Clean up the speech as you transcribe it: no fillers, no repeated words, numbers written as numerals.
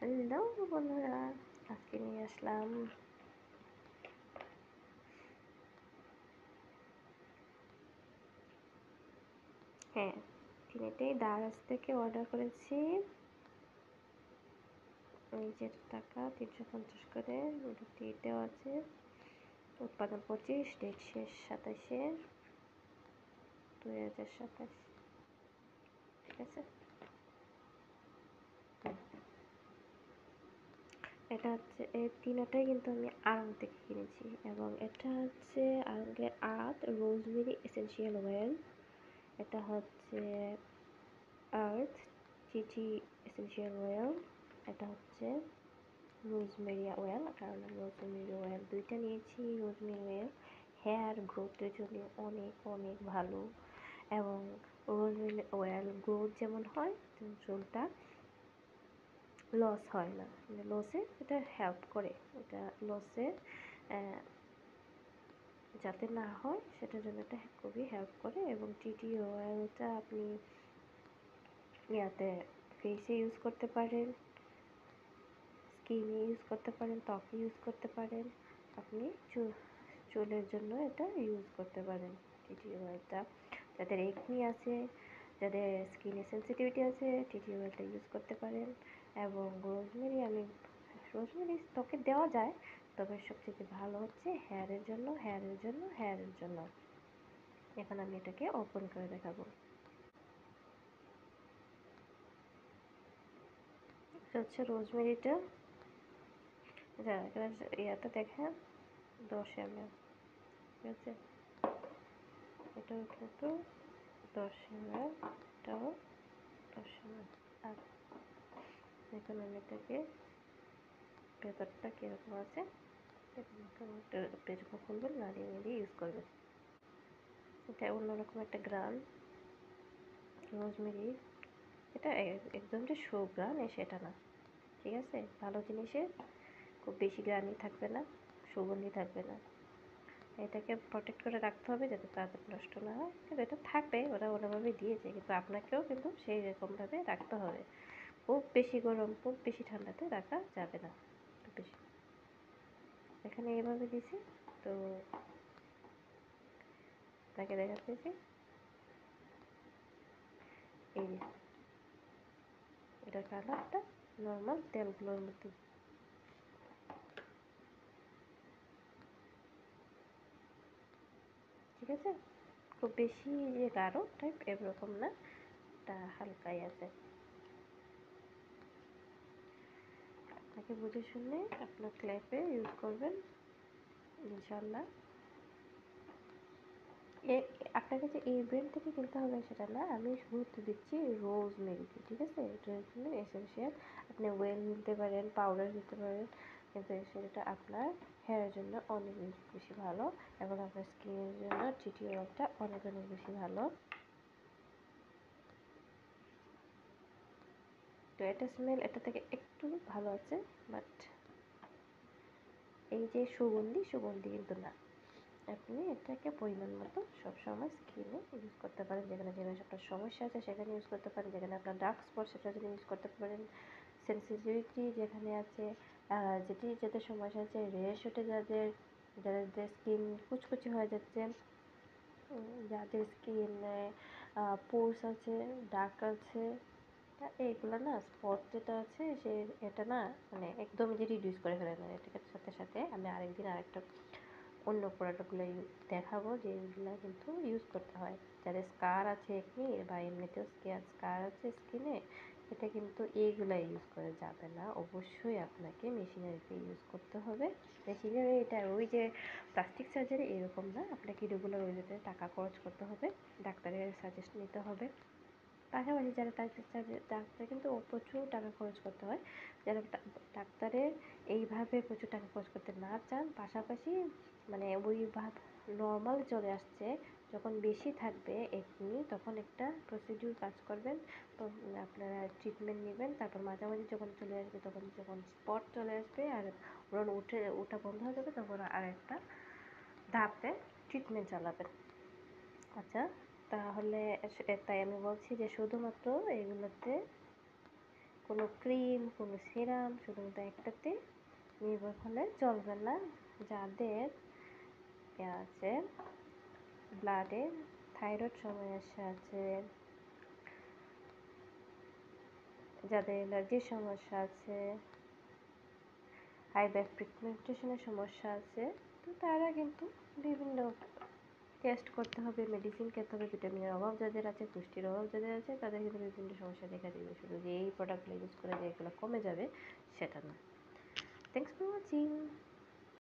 Hello বন্ধুরা, আজকে নিয়ে আসলাম হ্যাঁ তিনেতেই দারাজ থেকে অর্ডার করেছি। নিজের টাকা 350 করে দেওয়া আছে। উৎপাদন 25, ডেট শেষ 27/2027। ঠিক আছে, এটা হচ্ছে এই তিনটাই কিন্তু আমি আড়ং থেকে কিনেছি এবং এটা হচ্ছে আড়ংয়ের রোজমেরি এসেনশিয়াল অয়েল। এটা হচ্ছে আর্থ টিটি এসেনশিয়াল অয়েল। এটা হচ্ছে রোজমেরি অয়েল, কারণ আমি রোজমেরি অয়েল দুইটা নিয়েছি। রোজমেরি অয়েল হেয়ার গ্রোথের জন্য অনেক অনেক ভালো এবং রোজমেরি অয়েল গ্রোথ যেমন হয় চুলটা লস হয় না, মানে লসে এটা হেল্প করে। এটা লসে যাতে না হয় সেটার জন্য এটা খুবই হেল্প করে। এবং টিটি অয়েলটা আপনি ইয়াতে ফেসে ইউজ করতে পারেন, স্কিনে ইউজ করতে পারেন, ত্বকে ইউজ করতে পারেন, আপনি চুলের জন্য এটা ইউজ করতে পারেন। টিটি অয়েলটা যাদের একনি আছে, যাদের স্কিনে সেন্সিটিভিটি আছে, টিটি অয়েলটা ইউজ করতে পারেন। এবং রোজমেরি ত্বকে দেওয়া যায়, তবে সবথেকে ভালো হচ্ছে হেয়ারের জন্য। এখন আমি এটাকে ওপেন করে দেখাবো। এটা হচ্ছে রোজমেরিটা, এখানে ইয়াতে দেখেন 10 ml। ঠিক আছে, এটাও কিন্তু 10 ml, এটাও 10 ml। আর এখন আমি এটাকে ভেতরটা কীরকম আছে যখন খুলবেন নাড়িয়ে নাড়িয়ে ইউজ করবেন। এটা অন্যরকম একটা গ্রান রোজমেরি। এটা একদম যে সুগ্রান সেটা না, ঠিক আছে। ভালো জিনিসের খুব বেশি গ্রানই থাকবে না, সুগন্ধি থাকবে না। এটাকে প্রোটেক্ট করে রাখতে হবে যাতে তাড়াতাড়ি নষ্ট না হয়। কিন্তু এটা থাকবে, ওরা ওরভাবে দিয়েছে, কিন্তু আপনাকেও কিন্তু সেই রকমভাবে রাখতে হবে। খুব বেশি গরম, খুব বেশি ঠান্ডাতে রাখা যাবে না। খুব বেশি এখানে এইভাবে দিছি, তো তাকে দেখাতেছি এই যে এটার কালারটা নর্মাল তেলগুলোর মতো। ঠিক আছে, খুব বেশি যে গাঢ় টাইপ এরকম না, এটা হালকাই আছে। আপনাকে বুঝে শুনে আপনার লাইফে ইউজ করবেন ইনশাল্লাহ। আপনাকে যে এই ব্র্যান্ড থেকে কিনতে হবে সেটা না, আমি গুরুত্ব দিচ্ছি রোজমেরিকে। ঠিক আছে, এটার জন্য এসেনশিয়াল। আপনি ওয়েল নিতে পারেন, পাউডার নিতে পারেন, কিন্তু সেটা আপনার হেয়ারের জন্য অনেক বেশি ভালো এবং আপনার স্কিনের জন্য টিটি অয়েলটা অনেক অনেক বেশি ভালো। তো এটা স্মেল এটা থেকে একটু ভালো আছে, বাট এই যে সুগন্ধি কিন্তু না। আপনি এটাকে পরিমাণ মতো সবসময় স্কিনে ইউজ করতে পারেন। যেখানে যেখানে আপনার সমস্যা আছে সেখানে ইউজ করতে পারেন, যেখানে আপনার ডার্ক স্পট সেটার জন্য ইউজ করতে পারেন, সেন্সিটিভিটি যেখানে আছে, যাদের সমস্যা আছে, রেশ ওঠে যাদের, যাদের স্কিন কুচকুচি হয়ে যাচ্ছে, যাদের স্কিনে পোর্স আছে, ডার্ক আছে, এইগুলো না স্পট যেটা আছে এটা না মানে একদম যে রিডিউস করে ফেলে না। এটার সাথে সাথে আমি আরেকদিন আরেকটা অন্য প্রোডাক্টগুলো দেখাবো যে এইগুলো কিন্তু ইউজ করতে হয় যাদের স্কার আছে একনি বা এমনিতেও স্কার আছে স্কিনে। এটা কিন্তু এইগুলো ইউজ করা যাবে না, অবশ্যই আপনাকে মেশিনারিতে ইউজ করতে হবে। মেশিনারি এটা ওই যে প্লাস্টিক সার্জারি এরকম না, আপনাকে রেগুলার ওইটাতে টাকা খরচ করতে হবে, ডাক্তারের সাজেস্ট নিতে হবে। পাশাপাশি যারা ডাক্তার কিন্তু প্রচুর টাকা খরচ করতে হয়, যারা ডাক্তারের এইভাবে প্রচুর টাকা খরচ করতে না চান, পাশাপাশি মানে ওইভাবে নর্মাল চলে আসছে, যখন বেশি থাকবে একনি তখন একটা প্রসিডিউর কাজ করবেন, তো আপনারা ট্রিটমেন্ট নেবেন। তারপর মাঝামাঝি যখন চলে আসবে, যখন স্পট চলে আসবে আর ওটা বন্ধ হয়ে যাবে, তখন আর একটা ধাপে ট্রিটমেন্ট চালাবেন। আচ্ছা, তাহলে তাই আমি বলছি যে শুধুমাত্র এগুলোতে কোনো ক্রিম কোনো সিরাম শুধুমাত্র একটাতে নির্ভর হলে চলবে না। যাদের আছে ব্লাডে থাইরয়েড সমস্যা আছে, যাদের অ্যালার্জির সমস্যা আছে, হাইপার পিগমেন্টেশনের সমস্যা আছে, তো তারা কিন্তু বিভিন্ন টেস্ট করতে হবে, মেডিসিন খেতে হবে। ভিটামিনের অভাব যাদের আছে, পুষ্টির অভাব যাদের আছে, তাদের কিন্তু বিভিন্ন সমস্যা দেখা দিবে। শুধু যে এই প্রোডাক্টগুলো ইউজ করে যে এগুলো কমে যাবে সেটা না। Thanks for watching.